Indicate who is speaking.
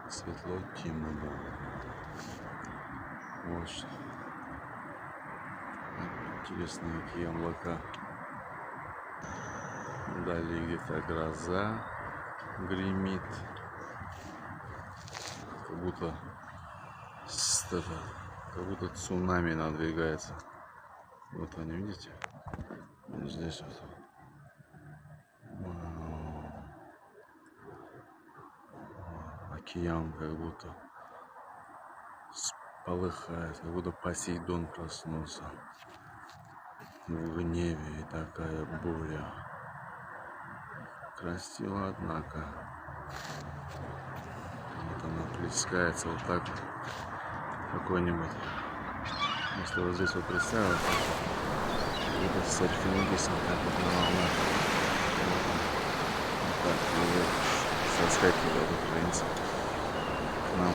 Speaker 1: Светло, темно. Вот что. Интересные какие облака. Вдали где-то гроза гремит. Как будто цунами надвигается. Вот они, видите? Вот здесь вот. Океан как будто полыхает, как будто Посейдон проснулся в гневе, и такая буря. Красиво, однако. Вот она плескается вот так вот. Какой-нибудь. Если вот здесь вот представить, это серфингист вот так вот на волнах. Вот так, соскакивает, в принципе, к нам.